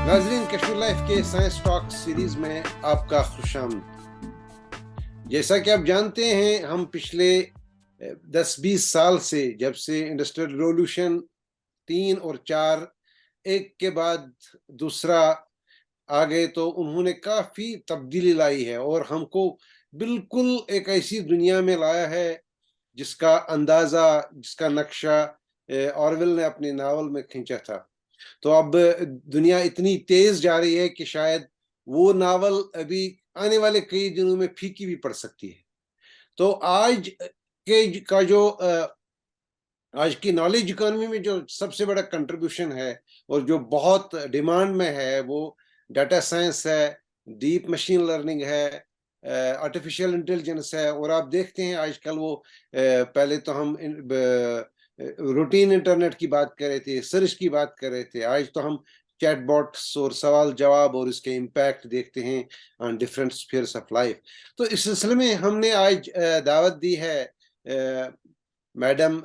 नाज़रीन, कश्मीर लाइफ के science talk series में आपका खुशामद। जैसा कि आप जानते हैं, हम पिछले 10-20 साल से, जब से इंडस्ट्रियल रिवॉल्यूशन 3 और 4 एक के बाद दूसरा आ गए, तो उन्होंने काफी तब्दीली लाई है और हमको बिल्कुल एक ऐसी दुनिया में लाया है जिसका अंदाजा, जिसका नक्शा ऑरवेल ने अपने नावल में खींचा था। तो अब दुनिया इतनी तेज जा रही है कि शायद वो नावल अभी आने वाले कई दिनों में फीकी भी पड़ सकती है। तो आज के का जो आज की नॉलेज इकोनॉमी में जो सबसे बड़ा कंट्रीब्यूशन है और जो बहुत डिमांड में है, वो डाटा साइंस है, डीप मशीन लर्निंग है, आर्टिफिशियल इंटेलिजेंस है। और आप देखते हैं आजकल वो पहले तो हम रूटीन इंटरनेट की बात कर रहे थे, सर्च की बात कर रहे थे, आज तो हम चैटबॉट्स और सवाल जवाब और इसके इम्पैक्ट देखते हैं on different spheres of life. तो इस सिलसिले में हमने आज दावत दी है मैडम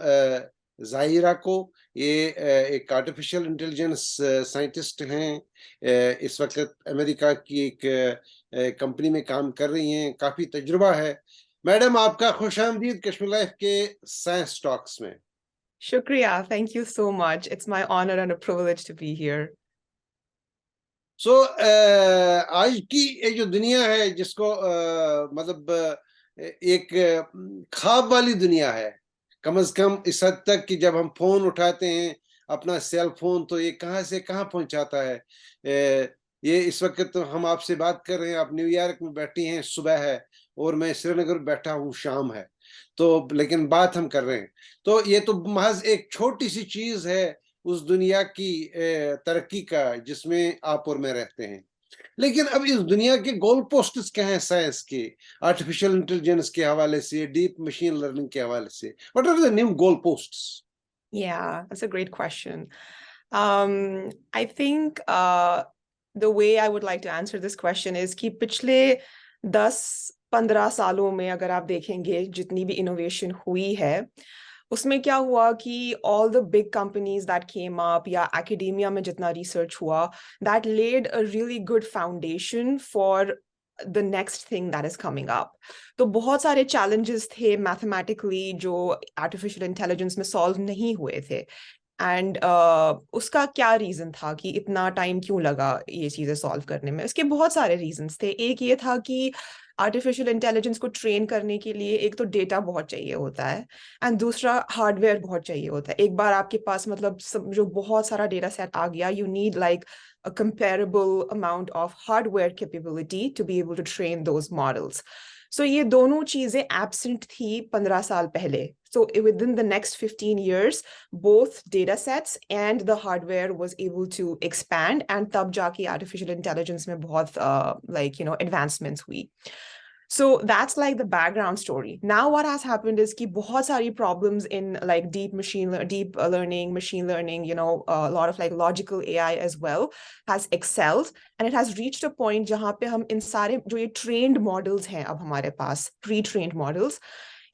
जाहिरा को। ये एक आर्टिफिशियल इंटेलिजेंस साइंटिस्ट हैं, इस वक्त अमेरिका की एक कंपनी में काम कर रही हैं, काफी तजुर्बा है। मैडम, आपका खुशामदीद कश्मीर लाइफ के साइंस टॉक्स में। Shukriya, thank you so much. It's my honor and a privilege to be here. आज की ये जो दुनिया है, जिसको मतलब एक ख्वाब वाली दुनिया है, कम से कम इस हद तक कि जब हम फोन उठाते हैं अपना सेल फोन, तो ये कहाँ से कहाँ पहुंचाता है। ये इस वक्त तो हम आपसे बात कर रहे हैं, आप न्यूयॉर्क में बैठी हैं, सुबह है, और मैं श्रीनगर बैठा हूँ, शाम है। तो लेकिन बात हम कर रहे हैं, तो ये तो महज एक छोटी सी चीज है उस दुनिया की तरक्की का जिसमें आप और मैं रहते हैं। लेकिन अब इस दुनिया के गोल पोस्ट्स क्या हैं साइंस के, आर्टिफिशियल इंटेलिजेंस के हवाले से, डीप मशीन लर्निंग के हवाले से? What are the new goalposts? Yeah, that's a great question. I think the way I would like to answer this question is कि पिछले 10-15 सालों में अगर आप देखेंगे जितनी भी इनोवेशन हुई है, उसमें क्या हुआ कि all the big companies that came up या academia में जितना research हुआ, that laid a really good foundation for the next thing that is coming up. तो बहुत सारे challenges थे mathematically जो artificial intelligence में solve नहीं हुए थे। एंड उसका क्या रीजन था कि इतना टाइम क्यों लगा ये चीजें सॉल्व करने में? इसके बहुत सारे रीजंस थे। एक ये था कि आर्टिफिशियल इंटेलिजेंस को ट्रेन करने के लिए एक तो डेटा बहुत चाहिए होता है, एंड दूसरा हार्डवेयर बहुत चाहिए होता है। एक बार आपके पास मतलब जो बहुत सारा डेटा सेट आ गया, you need like a comparable amount of hardware capability to be able to train those models. So ये दोनों चीजें absent थी 15 साल पहले. So within the next 15 years, both data sets and the hardware was able to expand, and तब जाके artificial intelligence में बहुत advancements हुई. So that's like the background story. Now what has happened is कि बहुत सारी problems in like deep learning, machine learning, a lot of like logical AI as well has excelled, and it has reached a point जहाँ पे हम इन सारे जो ये trained models हैं अब हमारे पास, pre-trained models,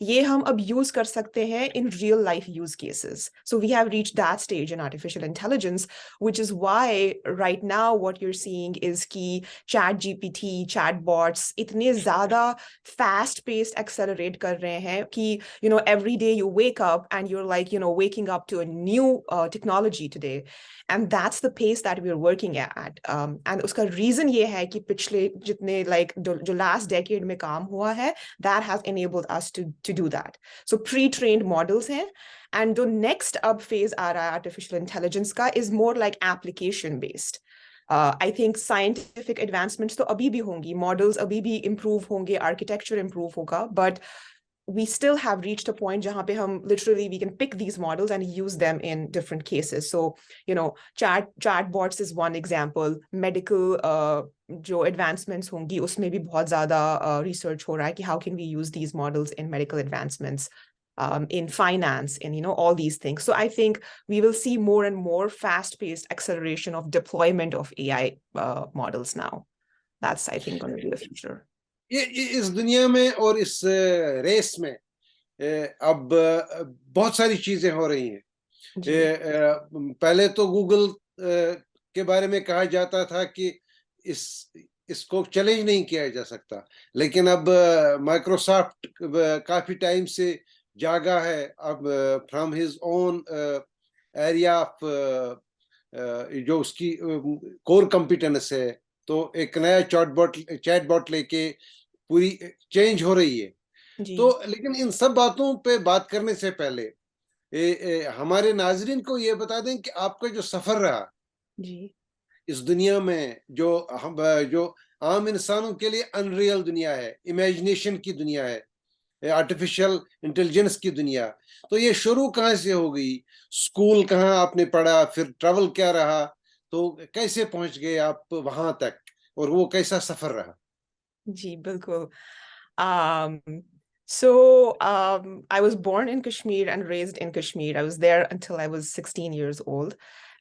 ये हम अब यूज कर सकते हैं in real life use cases. So we have reached that stage in artificial intelligence, which is why right now what you're seeing is कि chat GPT, chatbots इतने ज़्यादा fast paced accelerate कर रहे हैं कि every day you wake up and you're like waking up to a new technology today, and that's the pace that we're working at. And उसका reason ये है कि पिछले जितने like जो last decade में काम हुआ है, that has enabled us to do that. So pre-trained models हैं, and the next up phase आ रहा है artificial intelligence का is more like application based. I think scientific advancements तो अभी भी होंगी, models अभी भी improve होंगे, architecture improve होगा, but we still have reached a point जहाँ पे हम literally we can pick these models and use them in different cases. So chatbots is one example. Medical जो advancements होंगी उसमें भी बहुत ज़्यादा research हो रहा है कि how can we use these models in medical advancements, in finance, in all these things. So I think we will see more and more fast-paced acceleration of deployment of AI models now. That's, I think, going to be the future. इस दुनिया में और इस race में अब बहुत सारी चीजें हो रही हैं। पहले तो गूगल के बारे में कहा जाता था कि इसको चैलेंज नहीं किया जा सकता, लेकिन अब माइक्रोसॉफ्ट काफी टाइम से जागा है। अब from his own area of जो उसकी कोर कॉम्पिटेंस है, तो एक नया चैटबॉट लेके पूरी चेंज हो रही है। तो लेकिन इन सब बातों पे बात करने से पहले हमारे नाजरीन को ये बता दें कि आपका जो सफर रहा जी इस दुनिया में, जो आम इंसानों के लिए अनरियल दुनिया है, इमेजिनेशन की दुनिया है, आर्टिफिशियल इंटेलिजेंस की दुनिया, तो ये शुरू कहाँ से हो गई? स्कूल कहाँ आपने पढ़ा, फिर ट्रैवल क्या रहा, तो कैसे पहुंच गए आप वहां तक, और वो कैसा सफर रहा? जी बिल्कुल। Um, so I was born in Kashmir and raised in Kashmir. I was there until I was 16 years old.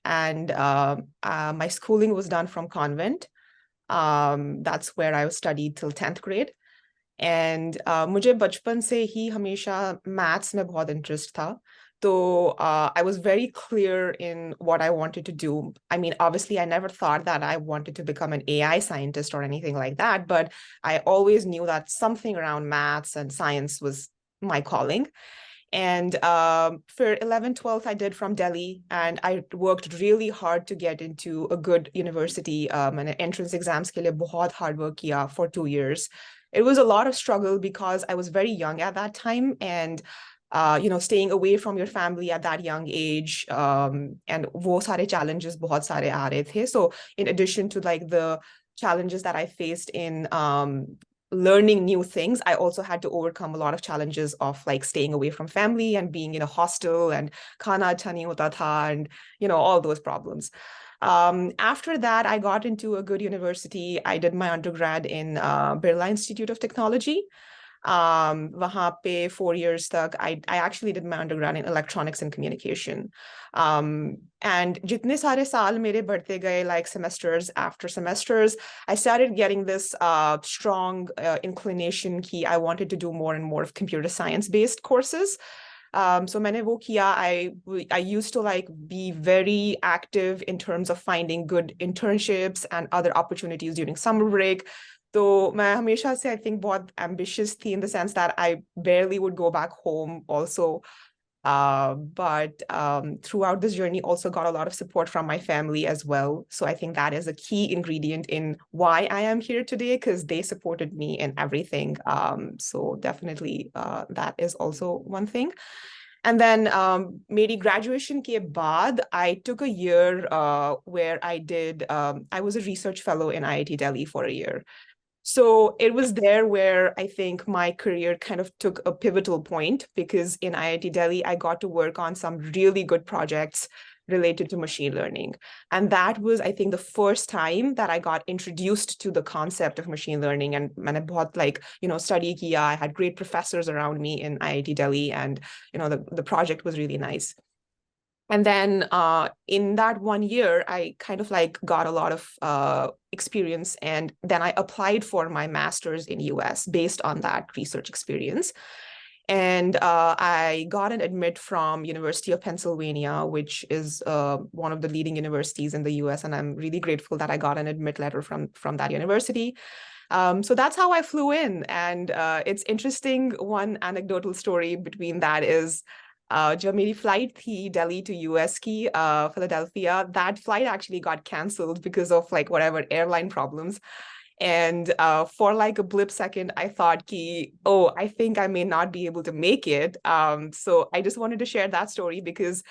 And my schooling was done from convent. That's where I studied till 10th grade. And मुझे बचपन से ही हमेशा maths में बहुत interest था. So I was very clear in what I wanted to do. I mean, obviously, I never thought that I wanted to become an AI scientist or anything like that, but I always knew that something around maths and science was my calling. And for 11th, 12th, I did from Delhi, and I worked really hard to get into a good university. And entrance exams के लिए बहुत hard work किया for 2 years. It was a lot of struggle because I was very young at that time, and staying away from your family at that young age, and वो सारे challenges बहुत सारे आ रहे थे. So in addition to like the challenges that I faced in learning new things, I also had to overcome a lot of challenges of like staying away from family and being in a hostel and khana acha nahi hota tha, and all those problems. After that, I got into a good university. I did my undergrad in Birla Institute of Technology. वहाँ पे 4 years तक I actually did my undergrad in electronics and communication. And जितने सारे साल मेरे बढ़ते गए, like semesters after semesters, I started getting this strong inclination कि I wanted to do more and more of computer science based courses. So मैंने वो किया. I used to like be very active in terms of finding good internships and other opportunities during summer break. तो मैं हमेशा से I think बहुत ambitious थी in the sense that I barely would go back home also. But throughout this journey also got a lot of support from my family as well. So I think that is a key ingredient in why I am here today, because they supported me in everything. So definitely that is also one thing. And then मेरी graduation के बाद, I took a year where I was a research fellow in IIT Delhi for a year. So it was there where I think my career kind of took a pivotal point, because in IIT Delhi, I got to work on some really good projects related to machine learning. And that was, I think, the first time that I got introduced to the concept of machine learning. And मैंने बहुत like, study किया. I had great professors around me in IIT Delhi, and, the project was really nice. And then in that 1 year, I kind of like got a lot of experience. And then I applied for my master's in US based on that research experience. And I got an admit from University of Pennsylvania, which is one of the leading universities in the US. And I'm really grateful that I got an admit letter from that university. So that's how I flew in. And it's interesting, one anecdotal story between that is, जब मेरी flight थी Delhi to US की Philadelphia, that flight actually got cancelled because of like whatever airline problems. And for like a blip second, I thought ki, oh, I think I may not be able to make it. So I just wanted to share that story because,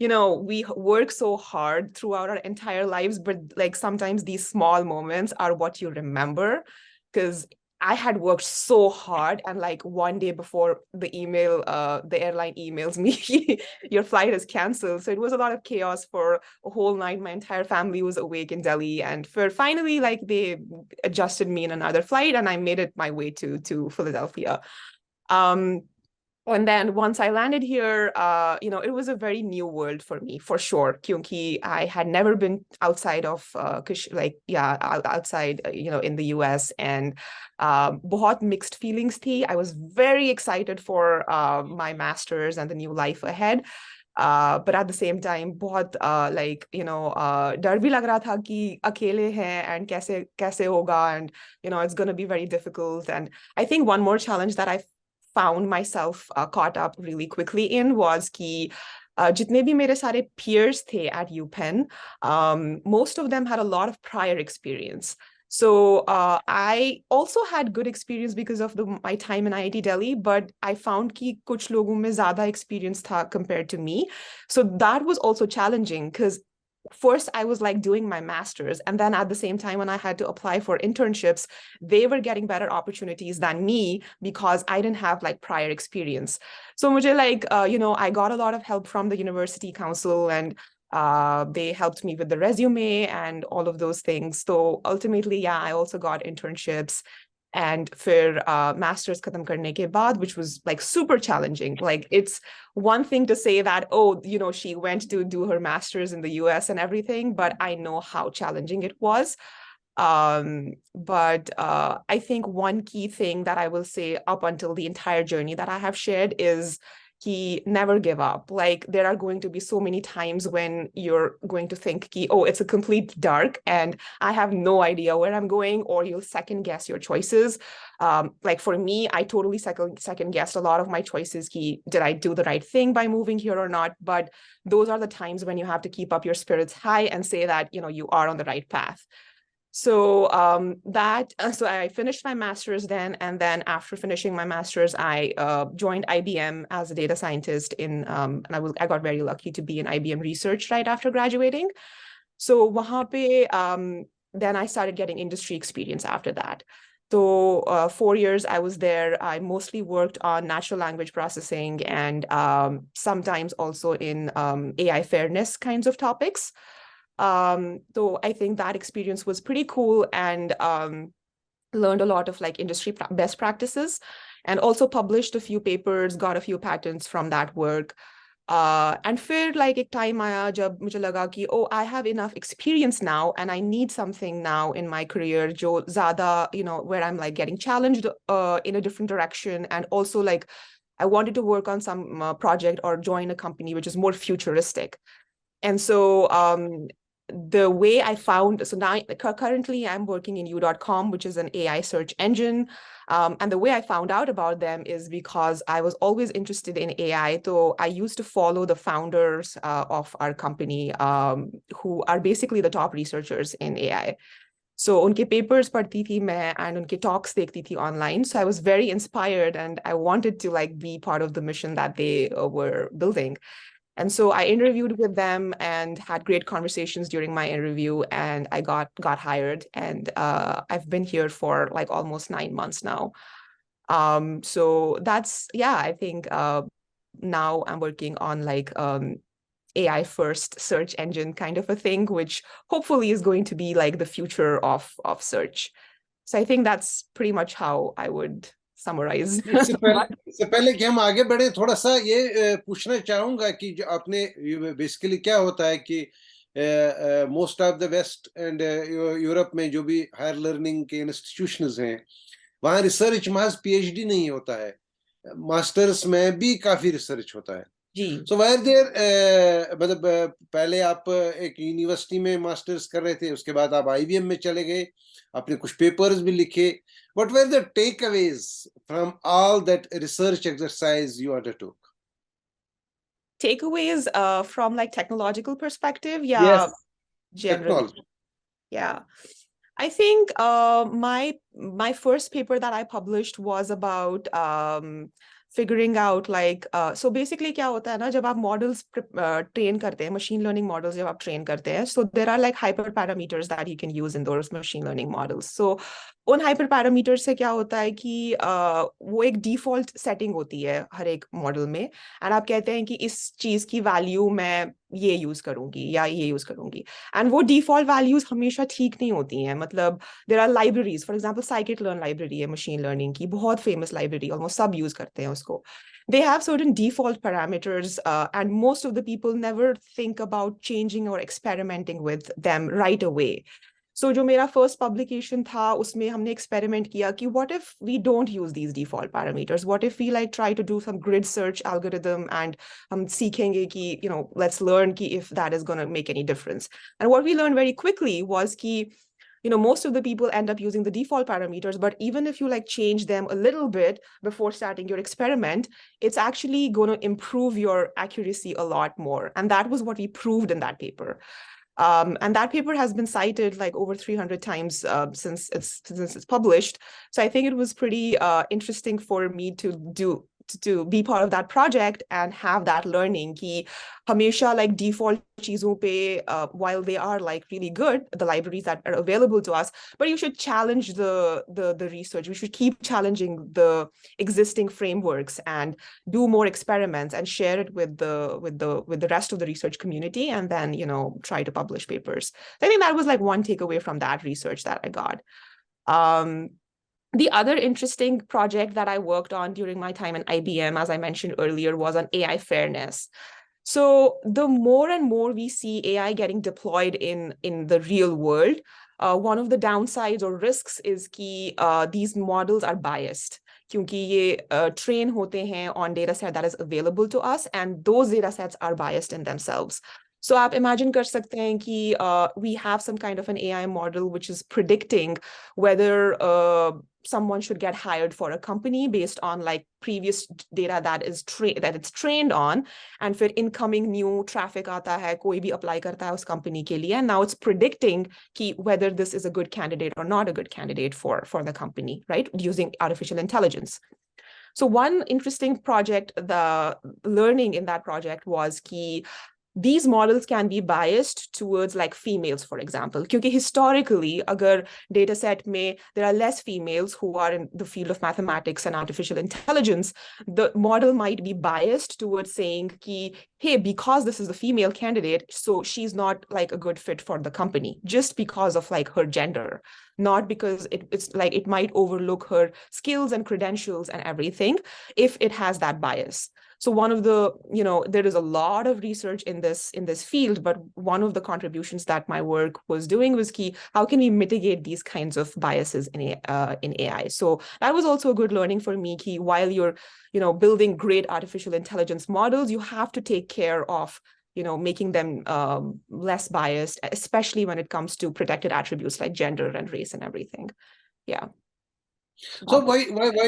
we work so hard throughout our entire lives, but like sometimes these small moments are what you remember. Because I had worked so hard, and like one day before the airline emails me, your flight is canceled. So it was a lot of chaos for a whole night. My entire family was awake in Delhi, and for finally, like they adjusted me in another flight, and I made it my way to Philadelphia. And then once I landed here, it was a very new world for me, for sure. Kyunki I had never been outside of outside, in the US, and बहुत mixed feelings thi. I was very excited for my master's and the new life ahead. but at the same time बहुत like डर भी लग रहा था कि अकेले हैं and कैसे होगा, and it's going to be very difficult. And I think one more challenge that I found myself caught up really quickly in was कि जितने भी मेरे सारे peers थे at UPenn, most of them had a lot of prior experience. So I also had good experience because of my time in IIT Delhi, but I found कि कुछ लोगों में ज़्यादा experience था compared to me. So that was also challenging because first I was like doing my master's, and then at the same time when I had to apply for internships, they were getting better opportunities than me because I didn't have like prior experience. So mujhe like I got a lot of help from the university council, and they helped me with the resume and all of those things. So ultimately, yeah, I also got internships. And for master's khatam karne ke baad, which was like super challenging. Like it's one thing to say that, oh, she went to do her master's in the US and everything, but I know how challenging it was. But I think one key thing that I will say up until the entire journey that I have shared is never give up. Like there are going to be so many times when you're going to think oh, it's a complete dark and I have no idea where I'm going, or you'll second guess your choices. Like for me, I totally second guessed a lot of my choices. Did I do the right thing by moving here or not? But those are the times when you have to keep up your spirits high and say that, you are on the right path. So so I finished my master's then, and then after finishing my master's, I joined IBM as a data scientist and I got very lucky to be in IBM research right after graduating. So wahan pe, then I started getting industry experience after that. So 4 years I was there. I mostly worked on natural language processing and sometimes also in AI fairness kinds of topics. So I think that experience was pretty cool, and learned a lot of like industry best practices, and also published a few papers, got a few patents from that work. And फिर like एक time आया जब मुझे लगा कि oh, I have enough experience now and I need something now in my career जो ज़्यादा where I'm like getting challenged in a different direction, and also like I wanted to work on some project or join a company which is more futuristic. And so the way I found, so now currently I'm working in Youcom, which is an AI search engine. And the way I found out about them is because I was always interested in AI. So I used to follow the founders of our company, who are basically the top researchers in AI. So उनके papers पढ़ती थी मैं, and उनके talks देखती थी online. So I was very inspired and I wanted to like be part of the mission that they were building. And so I interviewed with them and had great conversations during my interview, and I got hired, and I've been here for like almost 9 months now. So that's, yeah, I think now I'm working on like AI first search engine kind of a thing, which hopefully is going to be like the future of search. So I think that's pretty much how I would summarize. इससे पहले कि हम आगे बढ़े, थोड़ा सा ये पूछना चाहूंगा कि जो आपने बेसिकली क्या होता है कि most of the west and Europe में जो भी हायर लर्निंग के इंस्टीट्यूशंस हैं, वहाँ रिसर्च महज पीएचडी नहीं होता है, मास्टर्स में भी काफी रिसर्च होता है जी। सो वेयर देयर मतलब पहले आप एक यूनिवर्सिटी में मास्टर्स कर रहे थे, उसके बाद आप आईबीएम में चले गए, आपने कुछ पेपर्स भी लिखे. What were the takeaways from all that research exercise you undertook? Takeaways from like technological perspective? Yeah, yes, generally. technology. Yeah. I think my first paper that I published was about figuring out like so basically क्या होता है ना, जब आप models train करते हैं, machine learning models जब आप train करते हैं, so there are like hyperparameters that you can use in those machine learning models. So उन hyperparameters से क्या होता है कि वो एक default setting होती है हर एक model में, and आप कहते हैं कि इस चीज की value मैं ये यूज करूंगी या ये यूज करूंगी, एंड वो डिफॉल्ट वैल्यूज हमेशा ठीक नहीं होती हैं. मतलब there are libraries, for example scikit learn library है मशीन लर्निंग की, बहुत फेमस लाइब्रेरी, ऑलमोस्ट सब यूज करते हैं उसको. They have certain default parameters, and most of the people never think about changing or experimenting with them right away. So जो मेरा first publication था उसमें हमने experiment किया कि what if we don't use these default parameters? What if we like try to do some grid search algorithm and हम सीखेंगे कि let's learn कि if that is going to make any difference. And what we learned very quickly was कि most of the people end up using the default parameters, but even if you like change them a little bit before starting your experiment, it's actually going to improve your accuracy a lot more. And that was what we proved in that paper. And that paper has been cited like over 300 times since it's published. So I think it was pretty interesting for me to be part of that project and have that learning ki hamesha like default cheezon pe while they are like really good, the libraries that are available to us, but you should challenge the research. We should keep challenging the existing frameworks and do more experiments and share it with the rest of the research community, and then try to publish papers. I think that was like one takeaway from that research that I got. The other interesting project that I worked on during my time in IBM, as I mentioned earlier, was on AI fairness. So the more and more we see AI getting deployed in the real world, one of the downsides or risks is that these models are biased. क्योंकि ये train होते हैं on data set that is available to us, and those data sets are biased in themselves. So आप imagine कर सकते हैं कि we have some kind of an AI model which is predicting whether someone should get hired for a company based on like previous data that it's trained on, and फिर incoming new traffic आता है, कोई भी apply करता है उस company के लिए, and now it's predicting कि whether this is a good candidate or not a good candidate for the company, right? Using artificial intelligence. So one interesting project, the learning in that project was कि these models can be biased towards like females, for example. Because historically, agar data set mein there are less females who are in the field of mathematics and artificial intelligence, the model might be biased towards saying ki, hey, because this is a female candidate, so she's not like a good fit for the company, just because of like her gender, not because it's like it might overlook her skills and credentials and everything if it has that bias. So one of the, there is a lot of research in this field, but one of the contributions that my work was doing was key, how can we mitigate these kinds of biases in AI? So that was also a good learning for me, key, while you're, building great artificial intelligence models, you have to take care of, making them less biased, especially when it comes to protected attributes like gender and race and everything. Yeah. So why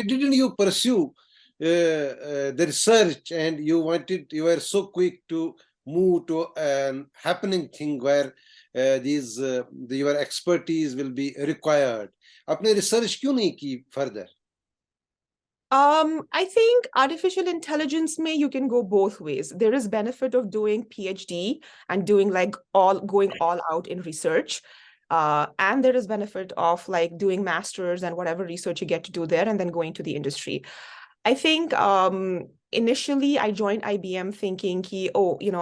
didn't you pursue the research, and you were so quick to move to a happening thing where your expertise will be required? आपने research क्यों नहीं की further? I think artificial intelligence you can go both ways. There is benefit of doing PhD and doing like going all out in research. And there is benefit of like doing masters and whatever research you get to do there and then going to the industry. I think initially I joined IBM thinking,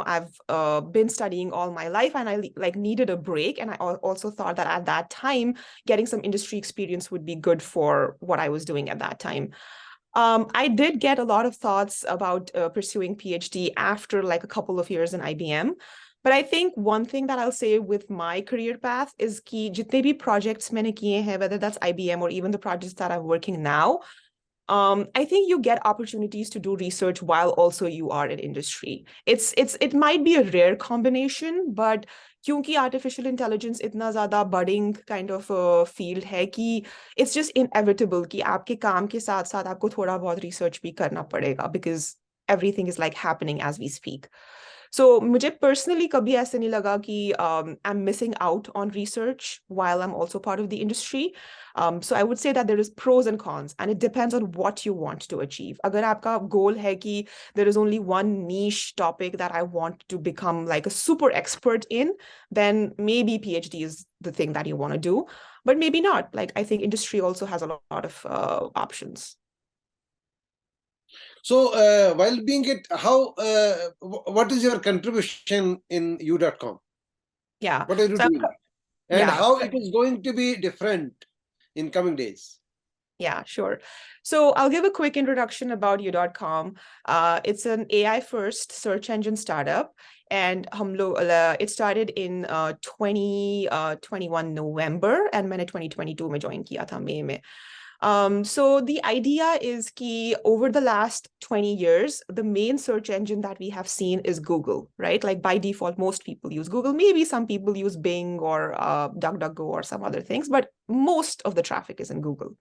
I've been studying all my life and I like needed a break. And I also thought that at that time, getting some industry experience would be good for what I was doing at that time. I did get a lot of thoughts about pursuing PhD after like a couple of years in IBM. But I think one thing that I'll say with my career path is कि जितने भी projects मैंने किए हैं, whether that's IBM or even the projects that I'm working now, I think you get opportunities to do research while also you are in industry. It might be a rare combination, but क्योंकि artificial intelligence इतना ज़्यादा budding kind of a field है कि it's just inevitable कि आपके काम के साथ साथ आपको थोड़ा बहुत research भी करना पड़ेगा, because everything is like happening as we speak. So मुझे personally कभी ऐसे नहीं लगा कि I'm missing out on research while I'm also part of the industry. So I would say that there is pros and cons, and it depends on what you want to achieve. अगर आपका goal है कि there is only one niche topic that I want to become like a super expert in, then maybe PhD is the thing that you want to do, but maybe not. Like I think industry also has a lot of options. So while being it, what is your contribution in You.com? Yeah. What are you doing? And yeah. how it is going to be different in coming days? Yeah, sure. So I'll give a quick introduction about You.com. It's an AI-first search engine startup, and it started in 2021 November, and मैंने 2022 में join किया था May में. So the idea is कि over the last 20 years, the main search engine that we have seen is Google, right? Like by default, most people use Google. Maybe some people use Bing or DuckDuckGo or some other things, but most of the traffic is in Google.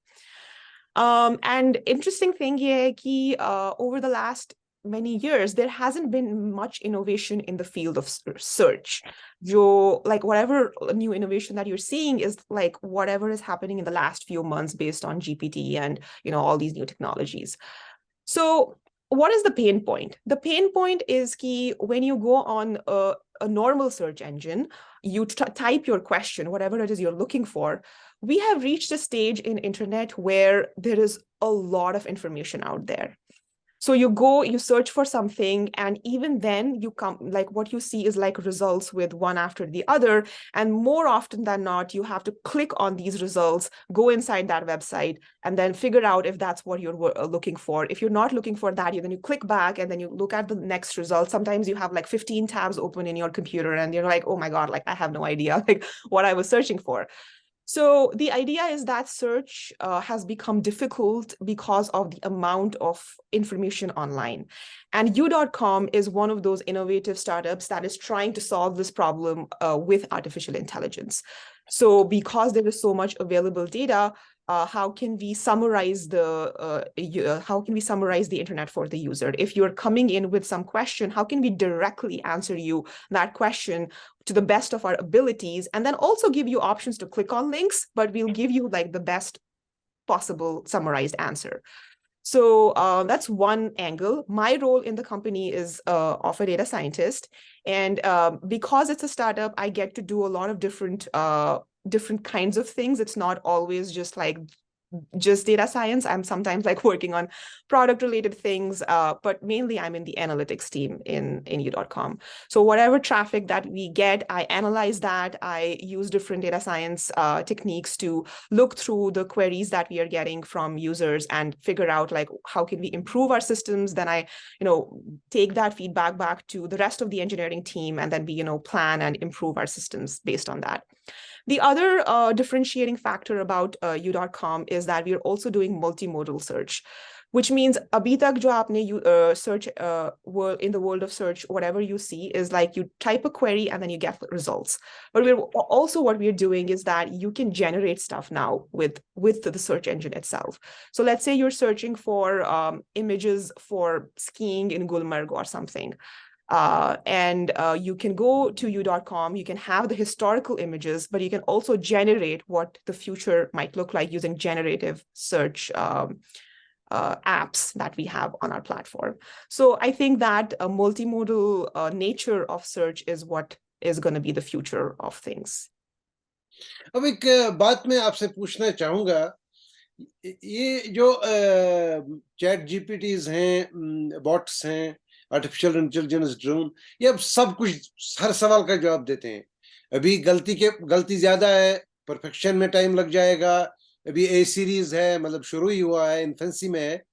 And interesting thing here कि over the last many years, there hasn't been much innovation in the field of search. Like whatever new innovation that you're seeing is like whatever is happening in the last few months based on GPT and all these new technologies. So what is the pain point? The pain point is कि when you go on a normal search engine, you type your question, whatever it is you're looking for. We have reached a stage in internet where there is a lot of information out there. So you go, you search for something, and even then you come, like what you see is like results with one after the other. And more often than not, you have to click on these results, go inside that website, and then figure out if that's what you're looking for. If you're not looking for that, then you click back and then you look at the next result. Sometimes you have like 15 tabs open in your computer and you're like, oh my God, like I have no idea like what I was searching for. So the idea is that search has become difficult because of the amount of information online. And Youcom is one of those innovative startups that is trying to solve this problem with artificial intelligence. So because there is so much available data, how can we summarize the internet for the user? If you're coming in with some question, how can we directly answer you that question to the best of our abilities, and then also give you options to click on links, but we'll give you like the best possible summarized answer. So that's one angle. My role in the company is of a data scientist, and because it's a startup, I get to do a lot of different kinds of things. It's not always just data science. I'm sometimes like working on product related things, but mainly I'm in the analytics team in Youcom. So whatever traffic that we get, I analyze that. I use different data science techniques to look through the queries that we are getting from users and figure out like how can we improve our systems. Then I take that feedback back to the rest of the engineering team, and then we plan and improve our systems based on that. The other differentiating factor about Youcom is that we are also doing multimodal search, which means abhi tak jo aapne search in the world of search, whatever you see is like you type a query and then you get results. But what we're doing is that you can generate stuff now with the search engine itself. So let's say you're searching for images for skiing in Gulmarg or something. And you can go to Youcom, you can have the historical images, but you can also generate what the future might look like using generative search apps that we have on our platform. So I think that a multimodal nature of search is what is going to be the future of things. अब एक बात मैं आपसे पूछना चाहूँगा, ये जो chat जीपीटीज हैं, बॉट्स हैं, आर्टिफिशियल इंटेलिजेंस ड्रोन, ये अब सब कुछ हर सवाल का जवाब देते हैं. अभी गलती ज्यादा है, परफेक्शन में टाइम लग जाएगा. अभी ए सीरीज है, मतलब शुरू ही हुआ है, इन्फेंसी में है,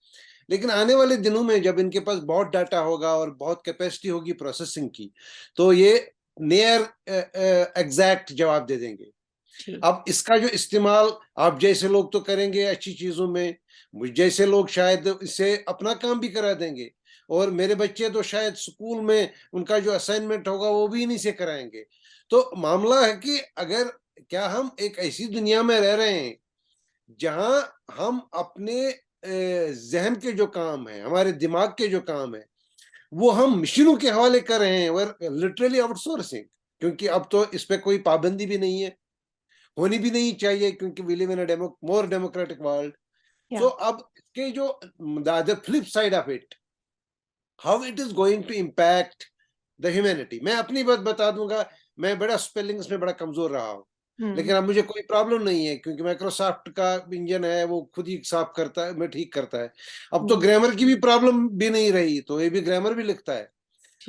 लेकिन आने वाले दिनों में जब इनके पास बहुत डाटा होगा और बहुत कैपेसिटी होगी प्रोसेसिंग की, तो ये नियर एग्जैक्ट जवाब दे देंगे. अब इसका जो इस्तेमाल आप जैसे लोग तो करेंगे अच्छी चीजों में, मुझ जैसे लोग शायद इससे अपना काम भी करा देंगे, और मेरे बच्चे तो शायद स्कूल में उनका जो असाइनमेंट होगा वो भी इन्हीं से कराएंगे. तो मामला है कि अगर क्या हम एक ऐसी दुनिया में रह रहे हैं जहां हम अपने जहन के जो काम है, हमारे दिमाग के जो काम है, वो हम मशीनों के हवाले कर रहे हैं, और लिटरली आउटसोर्सिंग. क्योंकि अब तो इस पे कोई पाबंदी भी नहीं है, होनी भी नहीं चाहिए, क्योंकि we live in a more democratic world. So अब इसके जो the flip side of it, how it is going to impact the humanity. मैं अपनी बात बता दूंगा, मैं बड़ा स्पेलिंग्स में बड़ा कमजोर रहा हूँ, लेकिन अब मुझे कोई प्रॉब्लम नहीं है, क्योंकि माइक्रोसॉफ्ट का इंजन है, वो खुद ही साफ करता है, मैं ठीक करता है. अब तो ग्रामर की भी प्रॉब्लम भी नहीं रही, तो ये भी ग्रामर भी लिखता है.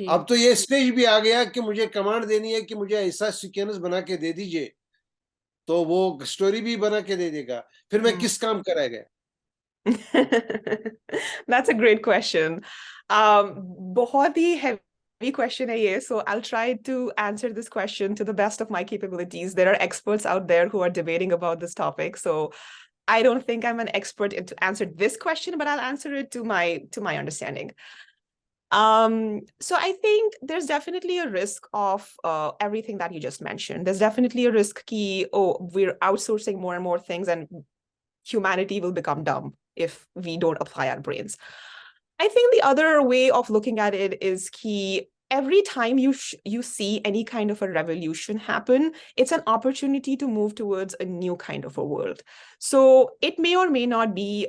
अब तो ये स्टेज भी आ गया कि मुझे कमांड देनी है कि मुझे ऐसा सीक्वेंस बना के दे दीजिए, तो वो स्टोरी भी बना के दे देगा. फिर मैं किस काम कराएगा? That's a great question. बहुत ही heavy question hai ye, so I'll try to answer this question to the best of my capabilities. There are experts out there who are debating about this topic, so I don't think I'm an expert to answer this question, but I'll answer it to my understanding. So I think there's definitely a risk of everything that you just mentioned. There's definitely a risk ki, oh, we're outsourcing more and more things and humanity will become dumb if we don't apply our brains. I think the other way of looking at it is ki, every time you see any kind of a revolution happen, it's an opportunity to move towards a new kind of a world. So it may or may not be,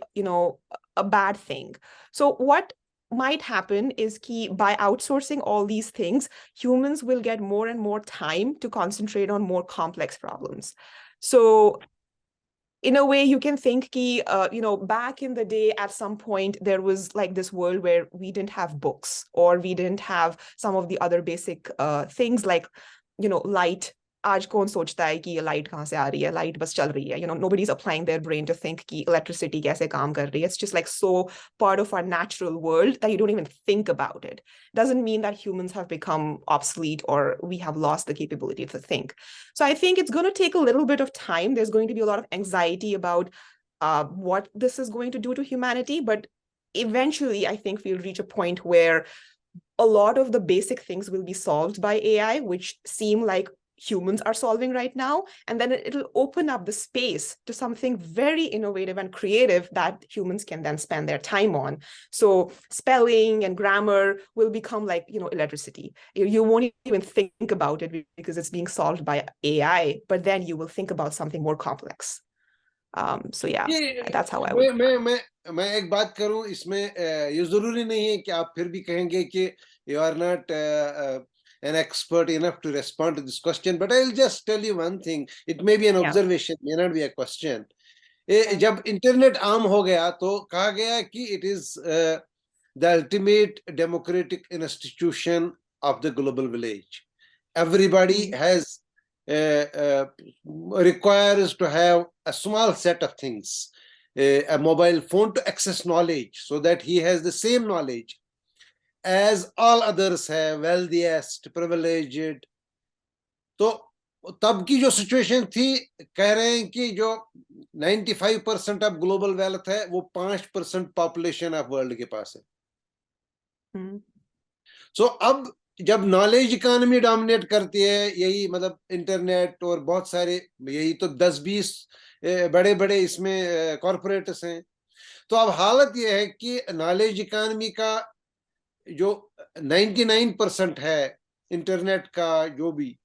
a bad thing. So what might happen is ki, by outsourcing all these things, humans will get more and more time to concentrate on more complex problems. So in a way, you can think ki, back in the day, at some point, there was like this world where we didn't have books, or we didn't have some of the other basic things like, light. आज कौन सोचता है कि ये light कहाँ से आ रही है, लाइट बस चल रही है, nobody's applying their brain to think कि electricity कैसे काम कर रही है. It's just like so part of our natural world that you don't even think about it. Doesn't mean that humans have become obsolete or we have lost the capability to think. So I think it's going to take a little bit of time. There's going to be a lot of anxiety about what this is going to do to humanity, but eventually I think we'll reach a point where a lot of the basic things will be solved by AI, which seem like humans are solving right now, and then it'll open up the space to something very innovative and creative that humans can then spend their time on. So spelling and grammar will become like, electricity. You won't even think about it because it's being solved by AI, but then you will think about something more complex. So yeah, that's how I would. मैं एक बात करूं इसमें, ये जरूरी नहीं है कि आप फिर भी कहेंगे कि you are not an expert enough to respond to this question, but I'll just tell you one thing. It may be an observation, may not be a question. जब इंटरनेट आम हो गया तो कहा गया कि it is the ultimate democratic institution of the global village. Everybody has requires to have a small set of things, a mobile phone to access knowledge, so that he has the same knowledge as all others have, wealthiest, privileged. तो तब की जो situation थी, कह रहे हैं कि जो 95% ऑफ ग्लोबल वेल्थ है वो 5% पॉपुलेशन ऑफ वर्ल्ड के पास है. सो अब जब नॉलेज इकोनॉमी डोमिनेट करती है, यही मतलब इंटरनेट और बहुत सारे, यही तो 10-20 बड़े बड़े इसमें कॉर्पोरेट्स हैं, तो अब हालत यह है कि नॉलेज इकोनॉमी का जो 99% है इंटरनेट का जो भी,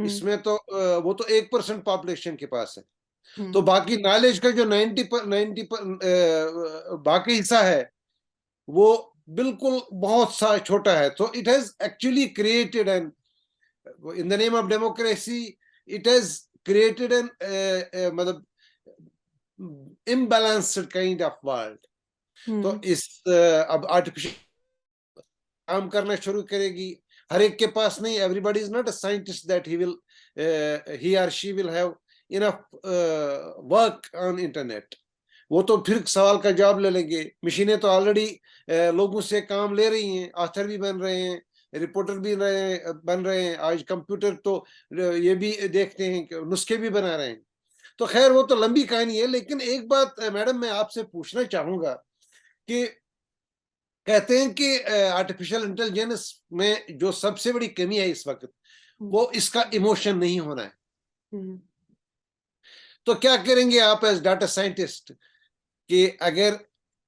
इसमें तो वो तो 1% पॉपुलेशन के पास है. तो बाकी नॉलेज का जो 90 बाकी हिस्सा है वो बिल्कुल बहुत सा छोटा है. तो it has actually created an, in the name of democracy, it has created an मतलब इम्बैलेंस्ड काइंड ऑफ वर्ल्ड. तो इस अब आर्टिफिशियल काम करना शुरू करेगी. हर एक के पास नहीं, everybody is not a scientist that he or she will have enough work on internet. वो तो फिर सवाल का जवाब ले लेंगे. मशीनें तो ऑलरेडी लोगों से काम ले रही हैं, ऑथर भी बन रहे हैं, रिपोर्टर भी बन रहे हैं. आज कंप्यूटर तो ये भी देखते हैं कि नुस्खे भी बना रहे हैं. तो खैर वो तो लंबी कहानी है. लेकिन एक बात मैडम मैं आपसे पूछना चाहूंगा कि कहते हैं कि आर्टिफिशियल इंटेलिजेंस में जो सबसे बड़ी कमी है इस वक्त, वो इसका इमोशन नहीं होना है. तो क्या करेंगे आप एज डाटा साइंटिस्ट कि अगर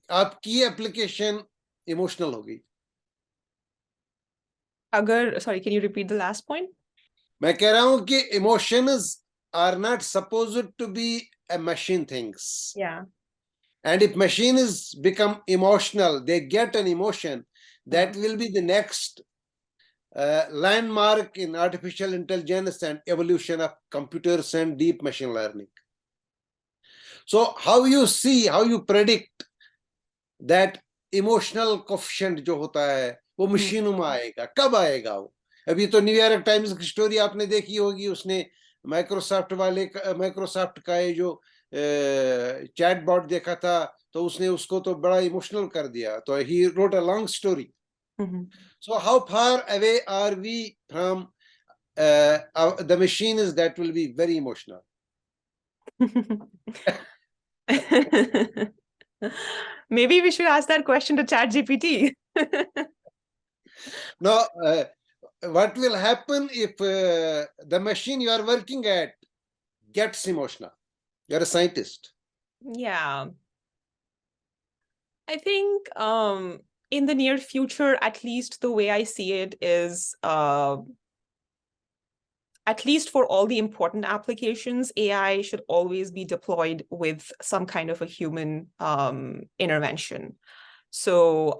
आपकी एप्लीकेशन इमोशनल होगी? अगर, sorry, can you repeat the last point? मैं कह रहा हूं कि emotions are not supposed to be a machine things. And if machines become emotional, they get an emotion, that will be the next landmark in artificial intelligence and evolution of computers and deep machine learning. So how you see, how you predict that emotional coefficient जो होता है वो मशीनों में आएगा, कब आएगा वो? अभी तो न्यूयॉर्क टाइम्स की स्टोरी आपने देखी होगी, उसने माइक्रोसॉफ्ट का ये जो चैट बॉट देखा था, तो उसने उसको तो बड़ा इमोशनल कर दिया. तो he wrote a long story. So how far away are we from the machines that will be very emotional? Maybe we should ask that question to ChatGPT. No, what will happen if the machine you are working at gets emotional? You're a scientist. Yeah. I think in the near future, at least the way I see it is, at least for all the important applications, AI should always be deployed with some kind of a human intervention. So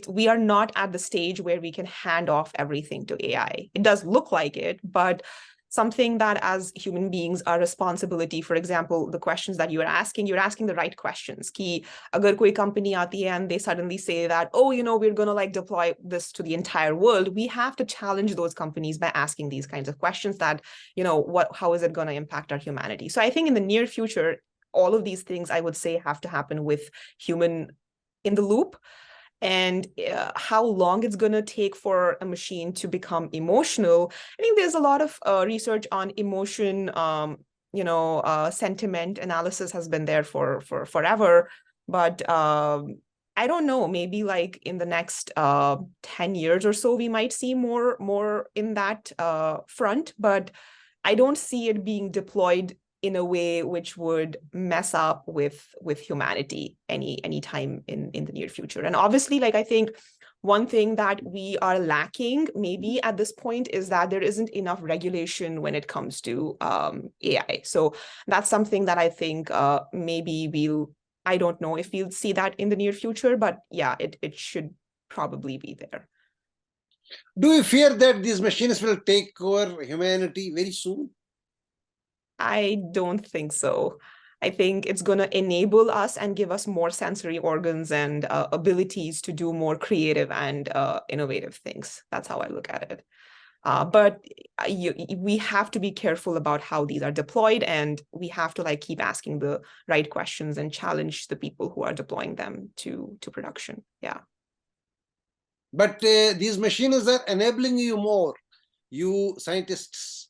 we are not at the stage where we can hand off everything to AI. It does look like it, but something that as human beings, our responsibility, for example, the questions that you're asking the right questions. Ki agar koi company aati hai and they suddenly say that, oh, we're going to like deploy this to the entire world, we have to challenge those companies by asking these kinds of questions that, how is it going to impact our humanity? So I think in the near future, all of these things I would say have to happen with human in the loop. And how long it's going to take for a machine to become emotional. I think there's a lot of research on emotion, sentiment analysis has been there for forever. But I don't know, maybe like in the next 10 years or so, we might see more in that front. But I don't see it being deployed in a way which would mess up with humanity any time in the near future. And obviously, like I think one thing that we are lacking maybe at this point is that there isn't enough regulation when it comes to AI. So that's something that I think maybe I don't know if we'll see that in the near future, but yeah, it should probably be there. Do you fear that these machines will take over humanity very soon? I don't think so. I think it's going to enable us and give us more sensory organs and abilities to do more creative and innovative things. That's how I look at it. But we have to be careful about how these are deployed, and we have to like keep asking the right questions and challenge the people who are deploying them to production. Yeah. But these machines are enabling you more, you scientists,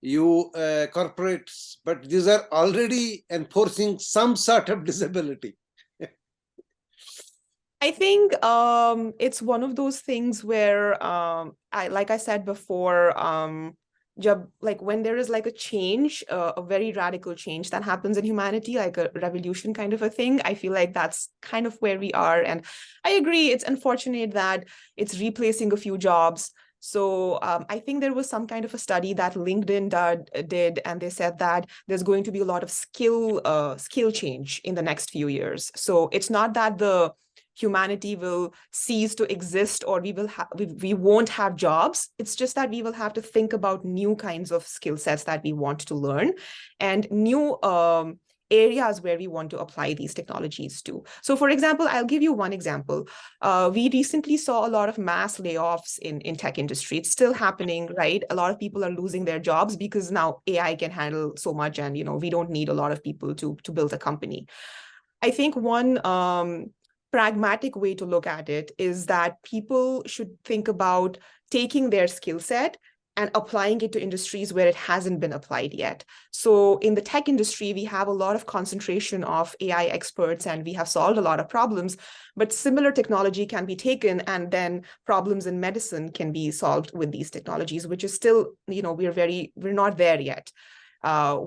you corporates, but these are already enforcing some sort of disability. I think it's one of those things where like I said before, like when there is like a change, a very radical change that happens in humanity, like a revolution kind of a thing, I feel like that's kind of where we are. And I agree, it's unfortunate that it's replacing a few jobs. So I think there was some kind of a study that LinkedIn did, and they said that there's going to be a lot of skill change in the next few years. So it's not that the humanity will cease to exist or we won't have jobs. It's just that we will have to think about new kinds of skill sets that we want to learn and new areas where we want to apply these technologies to. So for example, I'll give you one example. We recently saw a lot of mass layoffs in tech industry. It's still happening, right? A lot of people are losing their jobs because now AI can handle so much, and we don't need a lot of people to build a company. I think one pragmatic way to look at it is that people should think about taking their skill set and applying it to industries where it hasn't been applied yet. So in the tech industry, we have a lot of concentration of AI experts and we have solved a lot of problems, but similar technology can be taken and then problems in medicine can be solved with these technologies, which is still, we're not there yet.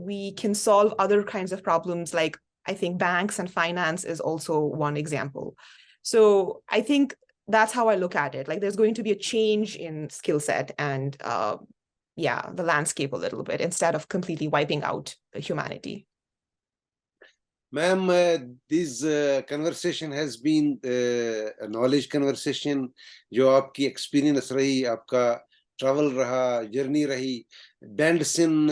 We can solve other kinds of problems, like I think banks and finance is also one example. So I think that's how I look at it. Like there's going to be a change in skill set and the landscape a little bit instead of completely wiping out humanity. Ma'am, this conversation has been a knowledge conversation. जो आपकी experience रही, आपका travel रहा, journey रही, bends in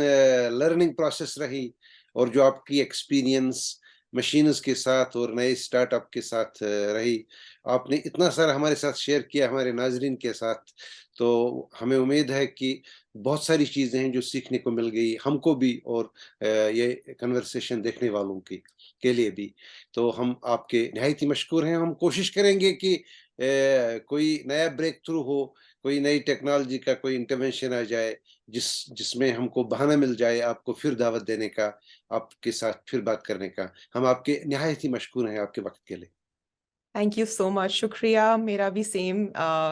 learning process रही, और जो आपकी experience मशीन्स के साथ और नए स्टार्टअप के साथ रही, आपने इतना सारा हमारे साथ शेयर किया हमारे नाजरीन के साथ, तो हमें उम्मीद है कि बहुत सारी चीज़ें हैं जो सीखने को मिल गई हमको भी और ये कन्वर्सेशन देखने वालों के लिए भी। तो हम आपके निहायती मशकूर हैं। हम कोशिश करेंगे कि कोई नया ब्रेक थ्रू हो, कोई नई टेक्नोलॉजी का कोई इंटरवेंशन आ जाए, जिसमें हमको बहाना मिल जाए आपको फिर दावत देने का, आपके साथ फिर बात करने का। हम आपके निहायत ही मशकूर हैं आपके वक्त के लिए। Thank you so much. Shukriya. मेरा भी same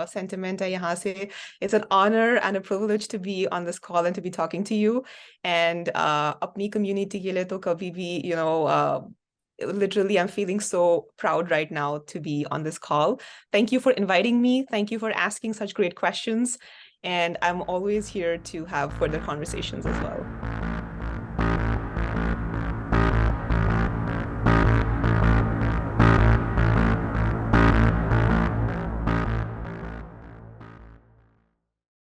sentiment है यहाँ से. It's an honor and a privilege to be on this call and to be talking to you. And अपनी community के लिए तो कभी भी, you know, literally I'm feeling so proud right now to be on this call. Thank you for inviting me. Thank you for asking such great questions. And I'm always here to have further conversations as well.